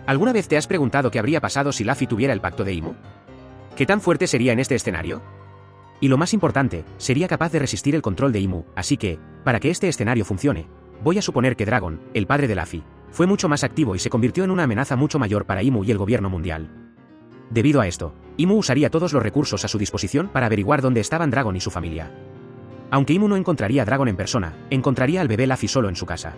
¿Alguna vez te has preguntado qué habría pasado si Luffy tuviera el pacto de Imu? ¿Qué tan fuerte sería en este escenario? Y lo más importante, sería capaz de resistir el control de Imu, así que, para que este escenario funcione, voy a suponer que Dragon, el padre de Luffy, fue mucho más activo y se convirtió en una amenaza mucho mayor para Imu y el gobierno mundial. Debido a esto, Imu usaría todos los recursos a su disposición para averiguar dónde estaban Dragon y su familia. Aunque Imu no encontraría a Dragon en persona, encontraría al bebé Luffy solo en su casa.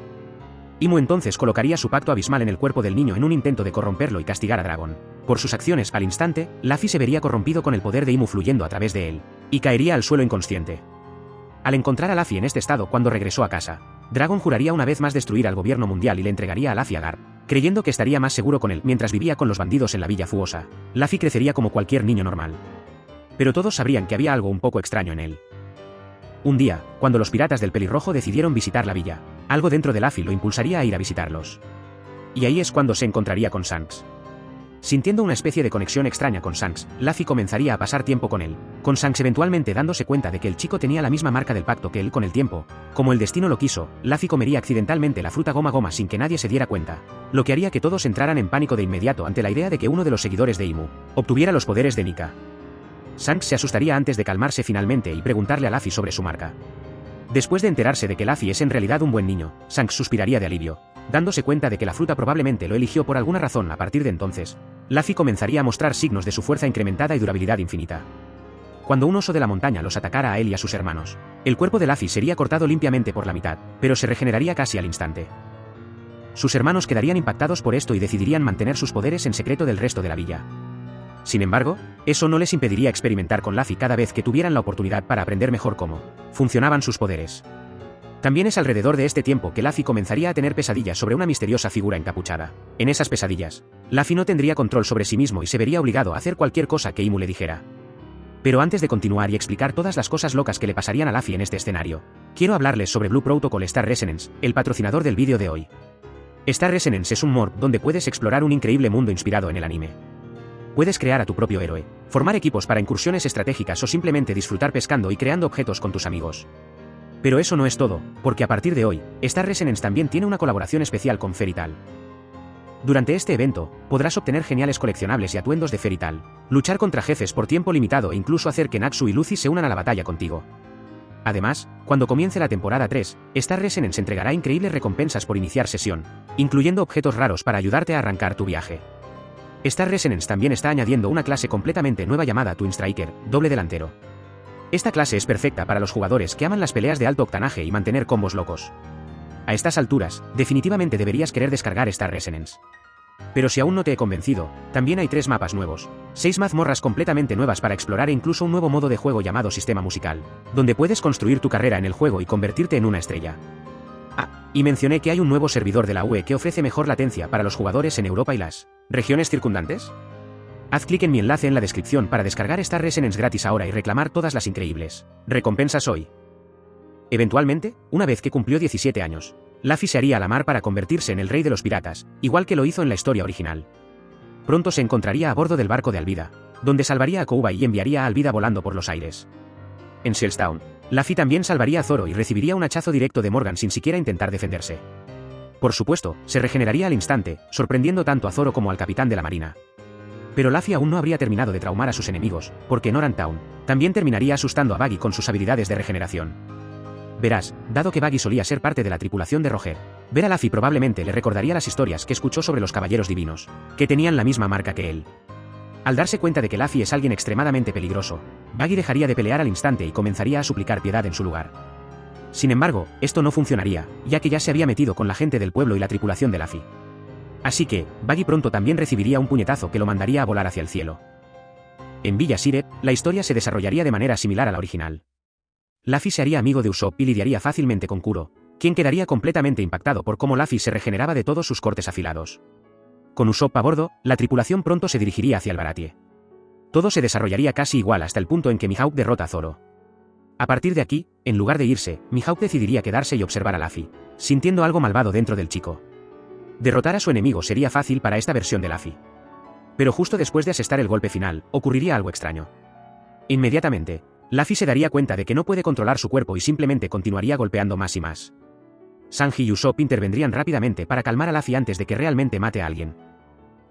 Imu entonces colocaría su pacto abismal en el cuerpo del niño en un intento de corromperlo y castigar a Dragon. Por sus acciones al instante, Luffy se vería corrompido con el poder de Imu fluyendo a través de él, y caería al suelo inconsciente. Al encontrar a Luffy en este estado cuando regresó a casa, Dragon juraría una vez más destruir al gobierno mundial y le entregaría a Luffy a Garp, creyendo que estaría más seguro con él mientras vivía con los bandidos en la Villa Fuosa. Luffy crecería como cualquier niño normal. Pero todos sabrían que había algo un poco extraño en él. Un día, cuando los piratas del pelirrojo decidieron visitar la villa, algo dentro de Luffy lo impulsaría a ir a visitarlos. Y ahí es cuando se encontraría con Shanks. Sintiendo una especie de conexión extraña con Shanks, Luffy comenzaría a pasar tiempo con él, con Shanks eventualmente dándose cuenta de que el chico tenía la misma marca del pacto que él con el tiempo. Como el destino lo quiso, Luffy comería accidentalmente la fruta Goma Goma sin que nadie se diera cuenta, lo que haría que todos entraran en pánico de inmediato ante la idea de que uno de los seguidores de Imu obtuviera los poderes de Nika. Shanks se asustaría antes de calmarse finalmente y preguntarle a Luffy sobre su marca. Después de enterarse de que Luffy es en realidad un buen niño, Shanks suspiraría de alivio, dándose cuenta de que la fruta probablemente lo eligió por alguna razón. A partir de entonces, Luffy comenzaría a mostrar signos de su fuerza incrementada y durabilidad infinita. Cuando un oso de la montaña los atacara a él y a sus hermanos, el cuerpo de Luffy sería cortado limpiamente por la mitad, pero se regeneraría casi al instante. Sus hermanos quedarían impactados por esto y decidirían mantener sus poderes en secreto del resto de la villa. Sin embargo, eso no les impediría experimentar con Luffy cada vez que tuvieran la oportunidad para aprender mejor cómo funcionaban sus poderes. También es alrededor de este tiempo que Luffy comenzaría a tener pesadillas sobre una misteriosa figura encapuchada. En esas pesadillas, Luffy no tendría control sobre sí mismo y se vería obligado a hacer cualquier cosa que Imu le dijera. Pero antes de continuar y explicar todas las cosas locas que le pasarían a Luffy en este escenario, quiero hablarles sobre Blue Protocol Star Resonance, el patrocinador del vídeo de hoy. Star Resonance es un mod donde puedes explorar un increíble mundo inspirado en el anime. Puedes crear a tu propio héroe, formar equipos para incursiones estratégicas o simplemente disfrutar pescando y creando objetos con tus amigos. Pero eso no es todo, porque a partir de hoy, Star Resonance también tiene una colaboración especial con Fairy Tail. Durante este evento, podrás obtener geniales coleccionables y atuendos de Fairy Tail, luchar contra jefes por tiempo limitado e incluso hacer que Natsu y Lucy se unan a la batalla contigo. Además, cuando comience la temporada 3, Star Resonance entregará increíbles recompensas por iniciar sesión, incluyendo objetos raros para ayudarte a arrancar tu viaje. Star Resonance también está añadiendo una clase completamente nueva llamada Twin Striker, doble delantero. Esta clase es perfecta para los jugadores que aman las peleas de alto octanaje y mantener combos locos. A estas alturas, definitivamente deberías querer descargar Star Resonance. Pero si aún no te he convencido, también hay 3 mapas nuevos, 6 mazmorras completamente nuevas para explorar e incluso un nuevo modo de juego llamado Sistema Musical, donde puedes construir tu carrera en el juego y convertirte en una estrella. Y mencioné que hay un nuevo servidor de la UE que ofrece mejor latencia para los jugadores en Europa y las regiones circundantes. Haz clic en mi enlace en la descripción para descargar Star Resonance gratis ahora y reclamar todas las increíbles recompensas hoy. Eventualmente, una vez que cumplió 17 años, Luffy se haría a la mar para convertirse en el rey de los piratas, igual que lo hizo en la historia original. Pronto se encontraría a bordo del barco de Alvida, donde salvaría a Kouba y enviaría a Alvida volando por los aires. En Shellstown, Luffy también salvaría a Zoro y recibiría un hachazo directo de Morgan sin siquiera intentar defenderse. Por supuesto, se regeneraría al instante, sorprendiendo tanto a Zoro como al capitán de la marina. Pero Luffy aún no habría terminado de traumar a sus enemigos, porque en Oran Town también terminaría asustando a Buggy con sus habilidades de regeneración. Verás, dado que Buggy solía ser parte de la tripulación de Roger, ver a Luffy probablemente le recordaría las historias que escuchó sobre los caballeros divinos, que tenían la misma marca que él. Al darse cuenta de que Luffy es alguien extremadamente peligroso, Buggy dejaría de pelear al instante y comenzaría a suplicar piedad en su lugar. Sin embargo, esto no funcionaría, ya que ya se había metido con la gente del pueblo y la tripulación de Luffy. Así que, Buggy pronto también recibiría un puñetazo que lo mandaría a volar hacia el cielo. En Villa Syrup, la historia se desarrollaría de manera similar a la original. Luffy se haría amigo de Usopp y lidiaría fácilmente con Kuro, quien quedaría completamente impactado por cómo Luffy se regeneraba de todos sus cortes afilados. Con Usopp a bordo, la tripulación pronto se dirigiría hacia el Baratie. Todo se desarrollaría casi igual hasta el punto en que Mihawk derrota a Zoro. A partir de aquí, en lugar de irse, Mihawk decidiría quedarse y observar a Luffy, sintiendo algo malvado dentro del chico. Derrotar a su enemigo sería fácil para esta versión de Luffy. Pero justo después de asestar el golpe final, ocurriría algo extraño. Inmediatamente, Luffy se daría cuenta de que no puede controlar su cuerpo y simplemente continuaría golpeando más y más. Sanji y Usopp intervendrían rápidamente para calmar a Luffy antes de que realmente mate a alguien.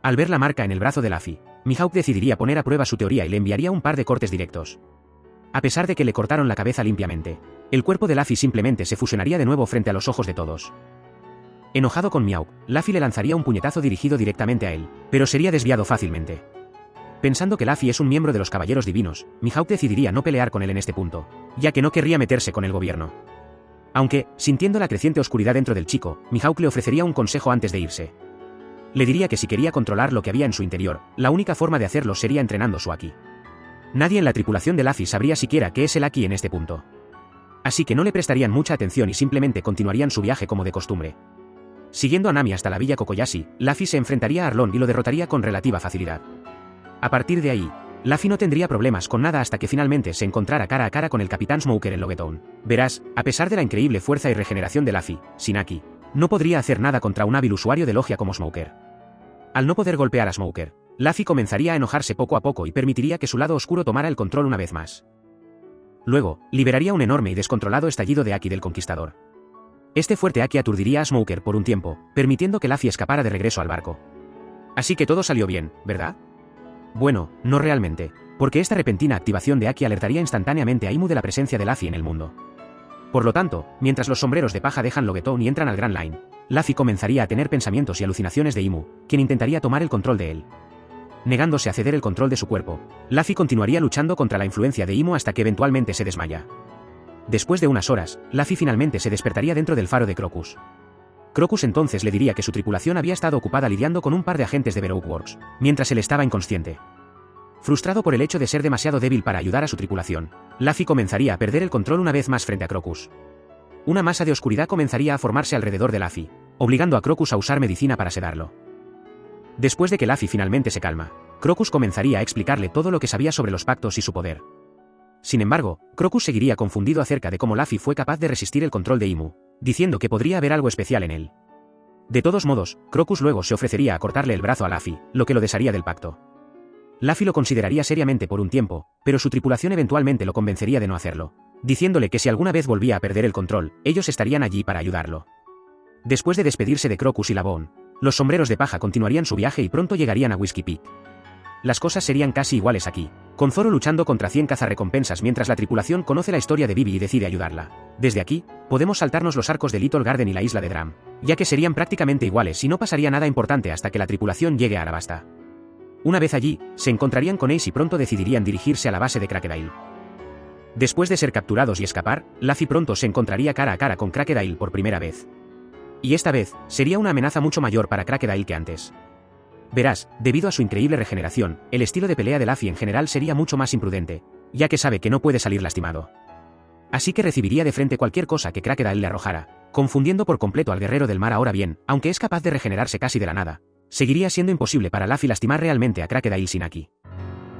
Al ver la marca en el brazo de Luffy, Mihawk decidiría poner a prueba su teoría y le enviaría un par de cortes directos. A pesar de que le cortaron la cabeza limpiamente, el cuerpo de Luffy simplemente se fusionaría de nuevo frente a los ojos de todos. Enojado con Mihawk, Luffy le lanzaría un puñetazo dirigido directamente a él, pero sería desviado fácilmente. Pensando que Luffy es un miembro de los Caballeros Divinos, Mihawk decidiría no pelear con él en este punto, ya que no querría meterse con el gobierno. Aunque, sintiendo la creciente oscuridad dentro del chico, Mihawk le ofrecería un consejo antes de irse. Le diría que si quería controlar lo que había en su interior, la única forma de hacerlo sería entrenando su Haki. Nadie en la tripulación de Luffy sabría siquiera qué es el Haki en este punto. Así que no le prestarían mucha atención y simplemente continuarían su viaje como de costumbre. Siguiendo a Nami hasta la villa Kokoyashi, Luffy se enfrentaría a Arlong y lo derrotaría con relativa facilidad. A partir de ahí, Luffy no tendría problemas con nada hasta que finalmente se encontrara cara a cara con el Capitán Smoker en Loguetown. Verás, a pesar de la increíble fuerza y regeneración de Luffy, sin Haki, no podría hacer nada contra un hábil usuario de logia como Smoker. Al no poder golpear a Smoker, Luffy comenzaría a enojarse poco a poco y permitiría que su lado oscuro tomara el control una vez más. Luego, liberaría un enorme y descontrolado estallido de Haki del Conquistador. Este fuerte Haki aturdiría a Smoker por un tiempo, permitiendo que Luffy escapara de regreso al barco. Así que todo salió bien, ¿verdad? Bueno, no realmente, porque esta repentina activación de Haki alertaría instantáneamente a Imu de la presencia de Luffy en el mundo. Por lo tanto, mientras los sombreros de paja dejan Loguetown y entran al Grand Line, Luffy comenzaría a tener pensamientos y alucinaciones de Imu, quien intentaría tomar el control de él. Negándose a ceder el control de su cuerpo, Luffy continuaría luchando contra la influencia de Imu hasta que eventualmente se desmaya. Después de unas horas, Luffy finalmente se despertaría dentro del faro de Crocus. Crocus entonces le diría que su tripulación había estado ocupada lidiando con un par de agentes de Baroque Works, mientras él estaba inconsciente. Frustrado por el hecho de ser demasiado débil para ayudar a su tripulación, Luffy comenzaría a perder el control una vez más frente a Crocus. Una masa de oscuridad comenzaría a formarse alrededor de Luffy, obligando a Crocus a usar medicina para sedarlo. Después de que Luffy finalmente se calma, Crocus comenzaría a explicarle todo lo que sabía sobre los pactos y su poder. Sin embargo, Crocus seguiría confundido acerca de cómo Luffy fue capaz de resistir el control de Imu, diciendo que podría haber algo especial en él. De todos modos, Crocus luego se ofrecería a cortarle el brazo a Luffy, lo que lo desharía del pacto. Luffy lo consideraría seriamente por un tiempo, pero su tripulación eventualmente lo convencería de no hacerlo, diciéndole que si alguna vez volvía a perder el control, ellos estarían allí para ayudarlo. Después de despedirse de Crocus y Labón, los sombreros de paja continuarían su viaje y pronto llegarían a Whiskey Peak. Las cosas serían casi iguales aquí, con Zoro luchando contra 100 cazarrecompensas mientras la tripulación conoce la historia de Vivi y decide ayudarla. Desde aquí, podemos saltarnos los arcos de Little Garden y la isla de Dram, ya que serían prácticamente iguales y no pasaría nada importante hasta que la tripulación llegue a Arabasta. Una vez allí, se encontrarían con Ace y pronto decidirían dirigirse a la base de Crocodile. Después de ser capturados y escapar, Luffy pronto se encontraría cara a cara con Crocodile por primera vez. Y esta vez, sería una amenaza mucho mayor para Crocodile que antes. Verás, debido a su increíble regeneración, el estilo de pelea de Luffy en general sería mucho más imprudente, ya que sabe que no puede salir lastimado. Así que recibiría de frente cualquier cosa que Crocodile le arrojara, confundiendo por completo al guerrero del mar. Ahora bien, aunque es capaz de regenerarse casi de la nada, seguiría siendo imposible para Luffy lastimar realmente a Crocodile sin Haki.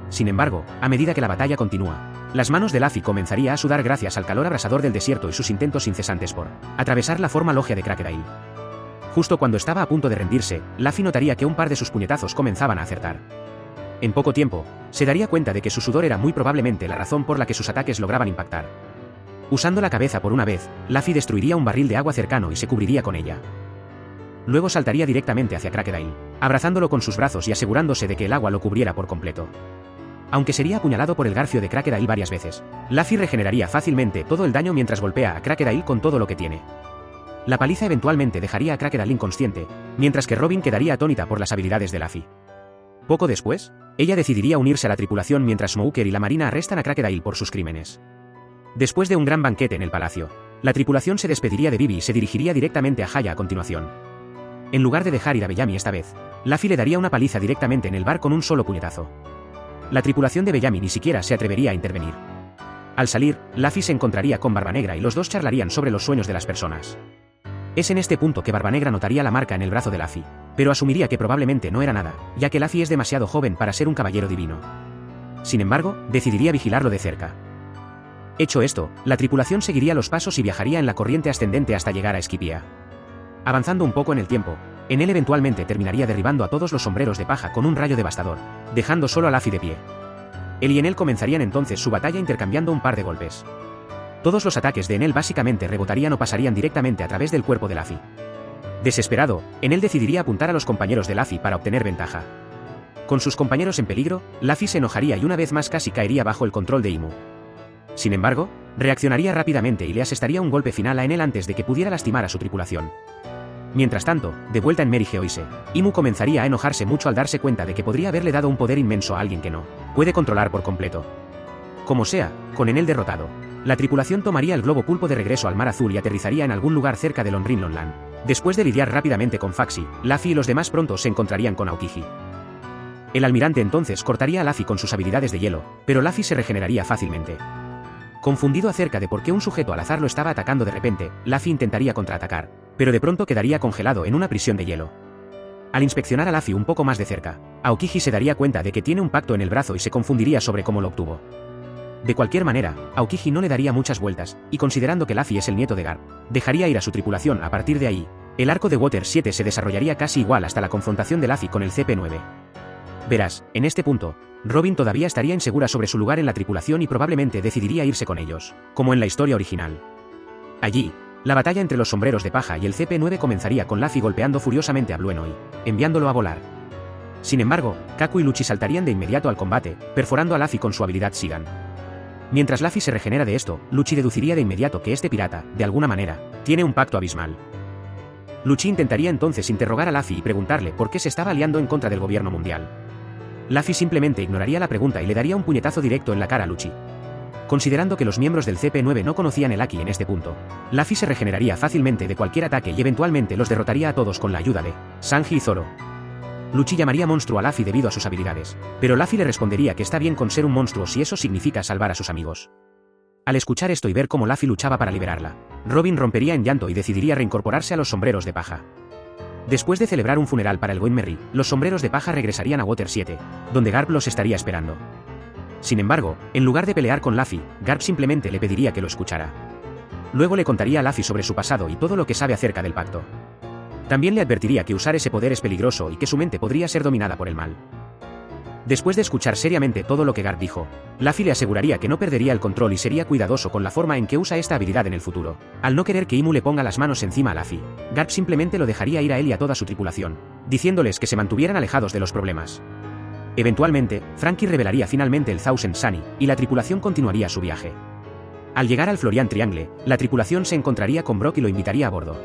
Sin embargo, a medida que la batalla continúa, las manos de Luffy comenzaría a sudar gracias al calor abrasador del desierto y sus intentos incesantes por atravesar la forma logia de Crocodile. Justo cuando estaba a punto de rendirse, Luffy notaría que un par de sus puñetazos comenzaban a acertar. En poco tiempo, se daría cuenta de que su sudor era muy probablemente la razón por la que sus ataques lograban impactar. Usando la cabeza por una vez, Luffy destruiría un barril de agua cercano y se cubriría con ella. Luego saltaría directamente hacia Crocodile, abrazándolo con sus brazos y asegurándose de que el agua lo cubriera por completo. Aunque sería apuñalado por el garfio de Crocodile varias veces, Luffy regeneraría fácilmente todo el daño mientras golpea a Crocodile con todo lo que tiene. La paliza eventualmente dejaría a Crocodile inconsciente, mientras que Robin quedaría atónita por las habilidades de Luffy. Poco después, ella decidiría unirse a la tripulación mientras Smoker y la marina arrestan a Crocodile por sus crímenes. Después de un gran banquete en el palacio, la tripulación se despediría de Vivi y se dirigiría directamente a Haya a continuación. En lugar de dejar ir a Bellamy esta vez, Luffy le daría una paliza directamente en el bar con un solo puñetazo. La tripulación de Bellamy ni siquiera se atrevería a intervenir. Al salir, Luffy se encontraría con Barbanegra y los dos charlarían sobre los sueños de las personas. Es en este punto que Barbanegra notaría la marca en el brazo de Luffy, pero asumiría que probablemente no era nada, ya que Luffy es demasiado joven para ser un caballero divino. Sin embargo, decidiría vigilarlo de cerca. Hecho esto, la tripulación seguiría los pasos y viajaría en la corriente ascendente hasta llegar a Esquipia. Avanzando un poco en el tiempo, Enel eventualmente terminaría derribando a todos los sombreros de paja con un rayo devastador, dejando solo a Luffy de pie. Él y Enel comenzarían entonces su batalla intercambiando un par de golpes. Todos los ataques de Enel básicamente rebotarían o pasarían directamente a través del cuerpo de Luffy. Desesperado, Enel decidiría apuntar a los compañeros de Luffy para obtener ventaja. Con sus compañeros en peligro, Luffy se enojaría y una vez más casi caería bajo el control de Imu. Sin embargo, reaccionaría rápidamente y le asestaría un golpe final a Enel antes de que pudiera lastimar a su tripulación. Mientras tanto, de vuelta en Mary Geoise, Imu comenzaría a enojarse mucho al darse cuenta de que podría haberle dado un poder inmenso a alguien que no puede controlar por completo. Como sea, con Enel derrotado, la tripulación tomaría el globo pulpo de regreso al Mar Azul y aterrizaría en algún lugar cerca de Lonrinlonland. Después de lidiar rápidamente con Faxi, Luffy y los demás pronto se encontrarían con Aokiji. El almirante entonces cortaría a Luffy con sus habilidades de hielo, pero Luffy se regeneraría fácilmente. Confundido acerca de por qué un sujeto al azar lo estaba atacando de repente, Luffy intentaría contraatacar, pero de pronto quedaría congelado en una prisión de hielo. Al inspeccionar a Luffy un poco más de cerca, Aokiji se daría cuenta de que tiene un pacto en el brazo y se confundiría sobre cómo lo obtuvo. De cualquier manera, Aokiji no le daría muchas vueltas, y considerando que Luffy es el nieto de Garp, dejaría ir a su tripulación. A partir de ahí, el arco de Water 7 se desarrollaría casi igual hasta la confrontación de Luffy con el CP9. Verás, en este punto, Robin todavía estaría insegura sobre su lugar en la tripulación y probablemente decidiría irse con ellos, como en la historia original. Allí, la batalla entre los sombreros de paja y el CP9 comenzaría con Luffy golpeando furiosamente a Blue Enoy, enviándolo a volar. Sin embargo, Kaku y Lucci saltarían de inmediato al combate, perforando a Luffy con su habilidad Shigan. Mientras Luffy se regenera de esto, Lucci deduciría de inmediato que este pirata, de alguna manera, tiene un pacto abismal. Lucci intentaría entonces interrogar a Luffy y preguntarle por qué se estaba aliando en contra del gobierno mundial. Luffy simplemente ignoraría la pregunta y le daría un puñetazo directo en la cara a Lucci. Considerando que los miembros del CP9 no conocían el Haki en este punto, Luffy se regeneraría fácilmente de cualquier ataque y eventualmente los derrotaría a todos con la ayuda de Sanji y Zoro. Lucci llamaría monstruo a Luffy debido a sus habilidades, pero Luffy le respondería que está bien con ser un monstruo si eso significa salvar a sus amigos. Al escuchar esto y ver cómo Luffy luchaba para liberarla, Robin rompería en llanto y decidiría reincorporarse a los sombreros de paja. Después de celebrar un funeral para el Going Merry, los sombreros de paja regresarían a Water 7, donde Garp los estaría esperando. Sin embargo, en lugar de pelear con Luffy, Garp simplemente le pediría que lo escuchara. Luego le contaría a Luffy sobre su pasado y todo lo que sabe acerca del pacto. También le advertiría que usar ese poder es peligroso y que su mente podría ser dominada por el mal. Después de escuchar seriamente todo lo que Garp dijo, Luffy le aseguraría que no perdería el control y sería cuidadoso con la forma en que usa esta habilidad en el futuro. Al no querer que Imu le ponga las manos encima a Luffy, Garp simplemente lo dejaría ir a él y a toda su tripulación, diciéndoles que se mantuvieran alejados de los problemas. Eventualmente, Franky revelaría finalmente el Thousand Sunny, y la tripulación continuaría su viaje. Al llegar al Florian Triangle, la tripulación se encontraría con Brock y lo invitaría a bordo.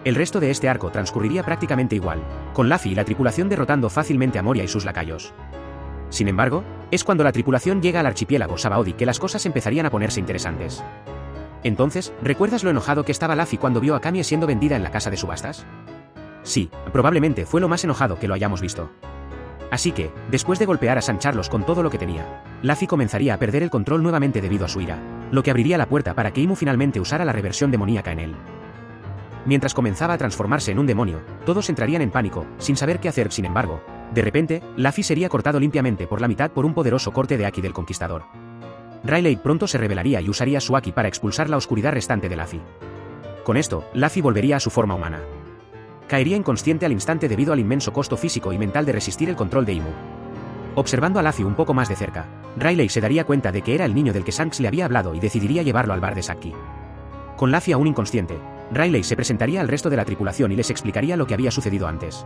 El resto de este arco transcurriría prácticamente igual, con Luffy y la tripulación derrotando fácilmente a Moria y sus lacayos. Sin embargo, es cuando la tripulación llega al archipiélago Sabaody que las cosas empezarían a ponerse interesantes. Entonces, ¿recuerdas lo enojado que estaba Luffy cuando vio a Camie siendo vendida en la casa de subastas? Sí, probablemente fue lo más enojado que lo hayamos visto. Así que, después de golpear a San Carlos con todo lo que tenía, Luffy comenzaría a perder el control nuevamente debido a su ira, lo que abriría la puerta para que Imu finalmente usara la reversión demoníaca en él. Mientras comenzaba a transformarse en un demonio, todos entrarían en pánico, sin saber qué hacer. Sin embargo, de repente, Luffy sería cortado limpiamente por la mitad por un poderoso corte de Haki del Conquistador. Rayleigh pronto se revelaría y usaría su Haki para expulsar la oscuridad restante de Luffy. Con esto, Luffy volvería a su forma humana. Caería inconsciente al instante debido al inmenso costo físico y mental de resistir el control de Imu. Observando a Luffy un poco más de cerca, Rayleigh se daría cuenta de que era el niño del que Shanks le había hablado y decidiría llevarlo al bar de Saki. Con Luffy aún inconsciente, Rayleigh se presentaría al resto de la tripulación y les explicaría lo que había sucedido antes.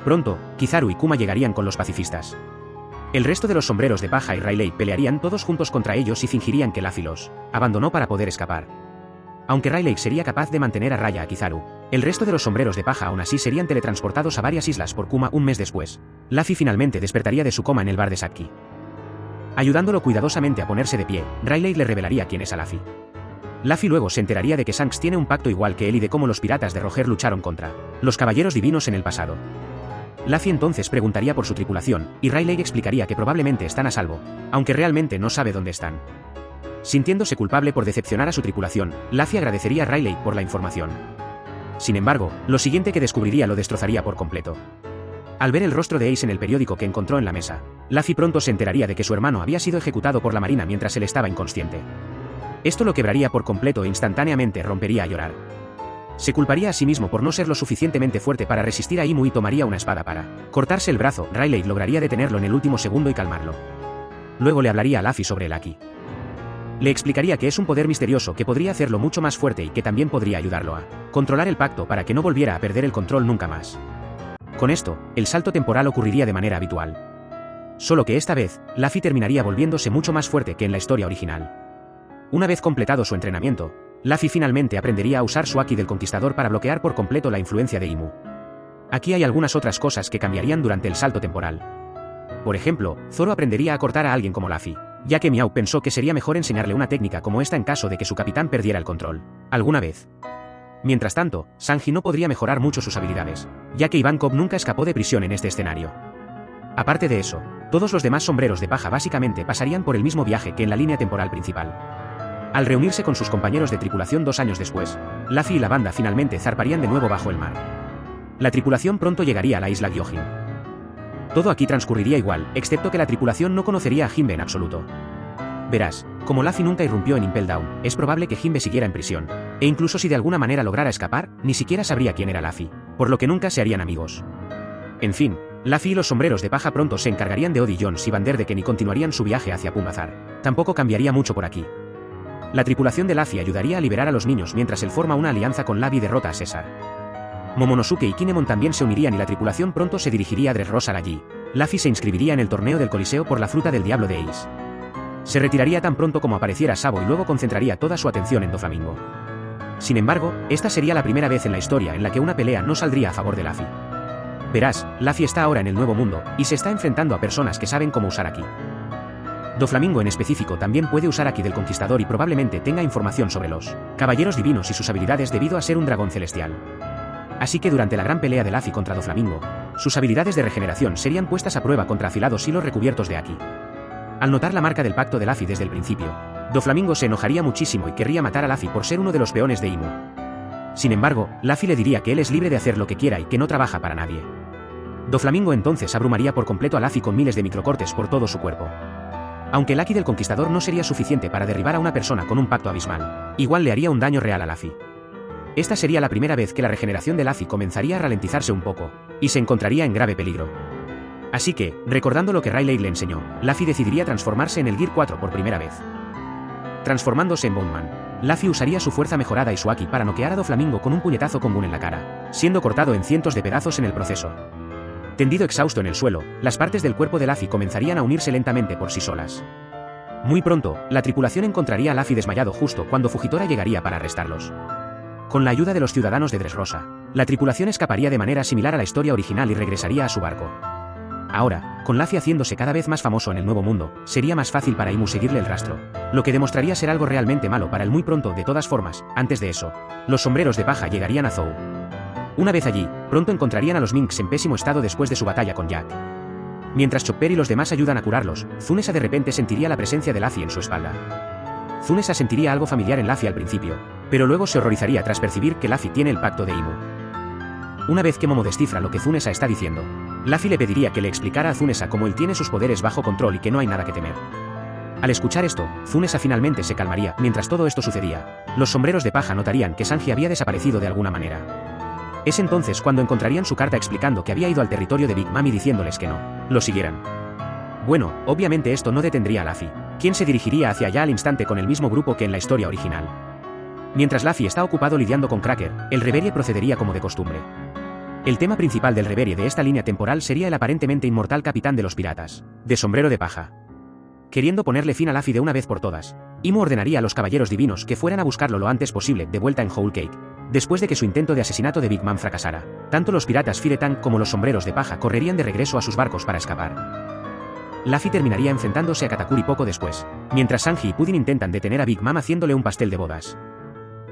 Pronto, Kizaru y Kuma llegarían con los pacifistas. El resto de los sombreros de paja y Rayleigh pelearían todos juntos contra ellos y fingirían que Luffy los abandonó para poder escapar. Aunque Rayleigh sería capaz de mantener a raya a Kizaru, el resto de los sombreros de paja aún así serían teletransportados a varias islas por Kuma un mes después. Luffy finalmente despertaría de su coma en el bar de Saki. Ayudándolo cuidadosamente a ponerse de pie, Rayleigh le revelaría quién es a Luffy. Luffy luego se enteraría de que Shanks tiene un pacto igual que él y de cómo los piratas de Roger lucharon contra los caballeros divinos en el pasado. Luffy entonces preguntaría por su tripulación, y Rayleigh explicaría que probablemente están a salvo, aunque realmente no sabe dónde están. Sintiéndose culpable por decepcionar a su tripulación, Luffy agradecería a Rayleigh por la información. Sin embargo, lo siguiente que descubriría lo destrozaría por completo. Al ver el rostro de Ace en el periódico que encontró en la mesa, Luffy pronto se enteraría de que su hermano había sido ejecutado por la marina mientras él estaba inconsciente. Esto lo quebraría por completo e instantáneamente rompería a llorar. Se culparía a sí mismo por no ser lo suficientemente fuerte para resistir a Imu y tomaría una espada para cortarse el brazo. Rayleigh lograría detenerlo en el último segundo y calmarlo. Luego le hablaría a Luffy sobre el Haki. Le explicaría que es un poder misterioso que podría hacerlo mucho más fuerte y que también podría ayudarlo a controlar el pacto para que no volviera a perder el control nunca más. Con esto, el salto temporal ocurriría de manera habitual. Solo que esta vez, Luffy terminaría volviéndose mucho más fuerte que en la historia original. Una vez completado su entrenamiento, Luffy finalmente aprendería a usar su Haki del Conquistador para bloquear por completo la influencia de Imu. Aquí hay algunas otras cosas que cambiarían durante el salto temporal. Por ejemplo, Zoro aprendería a cortar a alguien como Luffy, ya que Miao pensó que sería mejor enseñarle una técnica como esta en caso de que su capitán perdiera el control alguna vez. Mientras tanto, Sanji no podría mejorar mucho sus habilidades, ya que Ivankov nunca escapó de prisión en este escenario. Aparte de eso, todos los demás sombreros de paja básicamente pasarían por el mismo viaje que en la línea temporal principal. Al reunirse con sus compañeros de tripulación 2 años después, Luffy y la banda finalmente zarparían de nuevo bajo el mar. La tripulación pronto llegaría a la isla Gyojin. Todo aquí transcurriría igual, excepto que la tripulación no conocería a Jinbe en absoluto. Verás, como Luffy nunca irrumpió en Impel Down, es probable que Jinbe siguiera en prisión, e incluso si de alguna manera lograra escapar, ni siquiera sabría quién era Luffy, por lo que nunca se harían amigos. En fin, Luffy y los sombreros de paja pronto se encargarían de Oddie Jones y Van der Decken y continuarían su viaje hacia Pumbazar. Tampoco cambiaría mucho por aquí. La tripulación de Luffy ayudaría a liberar a los niños mientras él forma una alianza con Labi y derrota a César. Momonosuke y Kinemon también se unirían y la tripulación pronto se dirigiría a Dressrosa allí. Luffy se inscribiría en el torneo del Coliseo por la fruta del Diablo de Ace. Se retiraría tan pronto como apareciera Sabo y luego concentraría toda su atención en Doflamingo. Sin embargo, esta sería la primera vez en la historia en la que una pelea no saldría a favor de Luffy. Verás, Luffy está ahora en el Nuevo Mundo, y se está enfrentando a personas que saben cómo usar Haki. Doflamingo en específico también puede usar Haki del Conquistador y probablemente tenga información sobre los Caballeros Divinos y sus habilidades debido a ser un dragón celestial. Así que durante la gran pelea de Luffy contra Doflamingo, sus habilidades de regeneración serían puestas a prueba contra afilados hilos recubiertos de Haki. Al notar la marca del pacto de Luffy desde el principio, Doflamingo se enojaría muchísimo y querría matar a Luffy por ser uno de los peones de Imu. Sin embargo, Luffy le diría que él es libre de hacer lo que quiera y que no trabaja para nadie. Doflamingo entonces abrumaría por completo a Luffy con miles de microcortes por todo su cuerpo. Aunque el Haki del Conquistador no sería suficiente para derribar a una persona con un pacto abismal, igual le haría un daño real a Luffy. Esta sería la primera vez que la regeneración de Luffy comenzaría a ralentizarse un poco, y se encontraría en grave peligro. Así que, recordando lo que Rayleigh le enseñó, Luffy decidiría transformarse en el Gear 4 por primera vez. Transformándose en Bone Man, Luffy usaría su fuerza mejorada y su Haki para noquear a Doflamingo con un puñetazo con Gun en la cara, siendo cortado en cientos de pedazos en el proceso. Tendido exhausto en el suelo, las partes del cuerpo de Luffy comenzarían a unirse lentamente por sí solas. Muy pronto, la tripulación encontraría a Luffy desmayado justo cuando Fujitora llegaría para arrestarlos. Con la ayuda de los ciudadanos de Dressrosa, la tripulación escaparía de manera similar a la historia original y regresaría a su barco. Ahora, con Luffy haciéndose cada vez más famoso en el Nuevo Mundo, sería más fácil para Imu seguirle el rastro, lo que demostraría ser algo realmente malo para él muy pronto. De todas formas, antes de eso, los sombreros de paja llegarían a Zou. Una vez allí, pronto encontrarían a los Minks en pésimo estado después de su batalla con Jack. Mientras Chopper y los demás ayudan a curarlos, Zunesa de repente sentiría la presencia de Luffy en su espalda. Zunesa sentiría algo familiar en Luffy al principio, pero luego se horrorizaría tras percibir que Luffy tiene el pacto de Imu. Una vez que Momo descifra lo que Zunesa está diciendo, Luffy le pediría que le explicara a Zunesa cómo él tiene sus poderes bajo control y que no hay nada que temer. Al escuchar esto, Zunesa finalmente se calmaría. Mientras todo esto sucedía, los sombreros de paja notarían que Sanji había desaparecido de alguna manera. Es entonces cuando encontrarían su carta explicando que había ido al territorio de Big Mom y diciéndoles que no lo siguieran. Bueno, obviamente esto no detendría a Luffy, quien se dirigiría hacia allá al instante con el mismo grupo que en la historia original. Mientras Luffy está ocupado lidiando con Cracker, el Reverie procedería como de costumbre. El tema principal del Reverie de esta línea temporal sería el aparentemente inmortal capitán de los piratas, de sombrero de paja. Queriendo ponerle fin a Luffy de una vez por todas, Imu ordenaría a los caballeros divinos que fueran a buscarlo lo antes posible de vuelta en Whole Cake, después de que su intento de asesinato de Big Mom fracasara. Tanto los piratas Firetank como los sombreros de paja correrían de regreso a sus barcos para escapar. Luffy terminaría enfrentándose a Katakuri poco después, mientras Sanji y Puddin intentan detener a Big Mom haciéndole un pastel de bodas.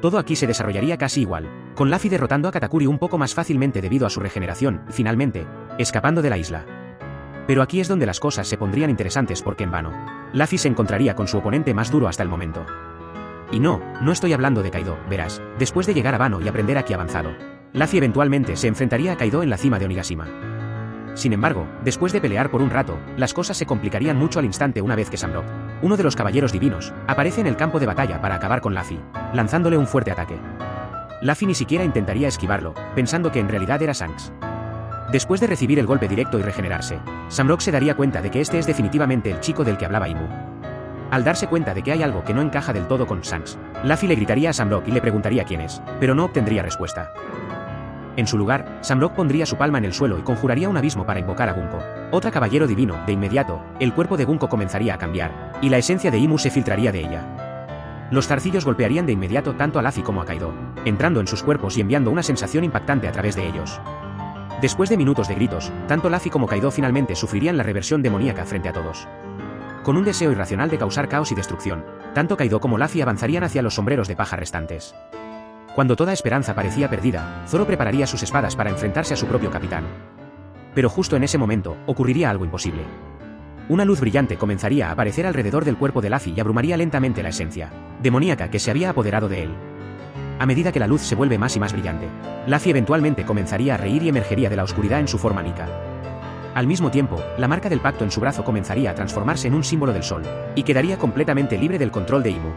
Todo aquí se desarrollaría casi igual, con Luffy derrotando a Katakuri un poco más fácilmente debido a su regeneración, y finalmente, escapando de la isla. Pero aquí es donde las cosas se pondrían interesantes porque en vano, Luffy se encontraría con su oponente más duro hasta el momento. Y no estoy hablando de Kaido, verás, después de llegar a Wano y aprender Haki avanzado, Luffy eventualmente se enfrentaría a Kaido en la cima de Onigashima. Sin embargo, después de pelear por un rato, las cosas se complicarían mucho al instante una vez que Samrock, uno de los caballeros divinos, aparece en el campo de batalla para acabar con Luffy, lanzándole un fuerte ataque. Luffy ni siquiera intentaría esquivarlo, pensando que en realidad era Shanks. Después de recibir el golpe directo y regenerarse, Samrock se daría cuenta de que este es definitivamente el chico del que hablaba Imu. Al darse cuenta de que hay algo que no encaja del todo con Shanks, Luffy le gritaría a Samrock y le preguntaría quién es, pero no obtendría respuesta. En su lugar, Samrock pondría su palma en el suelo y conjuraría un abismo para invocar a Gunko. Otra caballero divino, de inmediato, el cuerpo de Gunko comenzaría a cambiar, y la esencia de Imu se filtraría de ella. Los zarcillos golpearían de inmediato tanto a Luffy como a Kaido, entrando en sus cuerpos y enviando una sensación impactante a través de ellos. Después de minutos de gritos, tanto Luffy como Kaido finalmente sufrirían la reversión demoníaca frente a todos. Con un deseo irracional de causar caos y destrucción, tanto Kaido como Luffy avanzarían hacia los sombreros de paja restantes. Cuando toda esperanza parecía perdida, Zoro prepararía sus espadas para enfrentarse a su propio capitán. Pero justo en ese momento, ocurriría algo imposible. Una luz brillante comenzaría a aparecer alrededor del cuerpo de Luffy y abrumaría lentamente la esencia demoníaca que se había apoderado de él. A medida que la luz se vuelve más y más brillante, Luffy eventualmente comenzaría a reír y emergería de la oscuridad en su forma Nika. Al mismo tiempo, la marca del pacto en su brazo comenzaría a transformarse en un símbolo del sol, y quedaría completamente libre del control de Imu.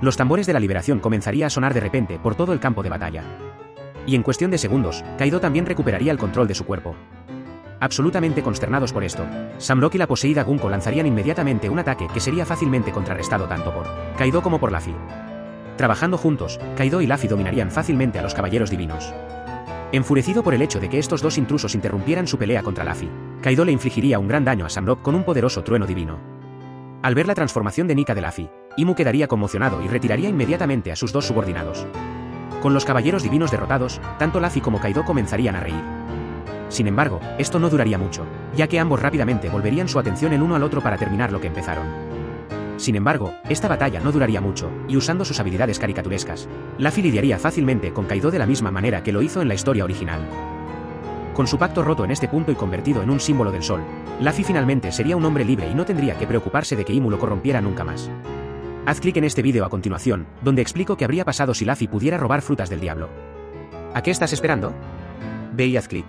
Los tambores de la liberación comenzaría a sonar de repente por todo el campo de batalla. Y en cuestión de segundos, Kaido también recuperaría el control de su cuerpo. Absolutamente consternados por esto, Samrock y la poseída Gunko lanzarían inmediatamente un ataque que sería fácilmente contrarrestado tanto por Kaido como por Luffy. Trabajando juntos, Kaido y Luffy dominarían fácilmente a los caballeros divinos. Enfurecido por el hecho de que estos dos intrusos interrumpieran su pelea contra Luffy, Kaido le infligiría un gran daño a Samrock con un poderoso trueno divino. Al ver la transformación de Nika de Luffy, Imu quedaría conmocionado y retiraría inmediatamente a sus dos subordinados. Con los caballeros divinos derrotados, tanto Luffy como Kaido comenzarían a reír. Sin embargo, esto no duraría mucho, ya que ambos rápidamente volverían su atención el uno al otro para terminar lo que empezaron. Sin embargo, esta batalla no duraría mucho, y usando sus habilidades caricaturescas, Luffy lidiaría fácilmente con Kaido de la misma manera que lo hizo en la historia original. Con su pacto roto en este punto y convertido en un símbolo del sol, Luffy finalmente sería un hombre libre y no tendría que preocuparse de que Imu lo corrompiera nunca más. Haz clic en este vídeo a continuación, donde explico qué habría pasado si Luffy pudiera robar frutas del diablo. ¿A qué estás esperando? Ve y haz clic.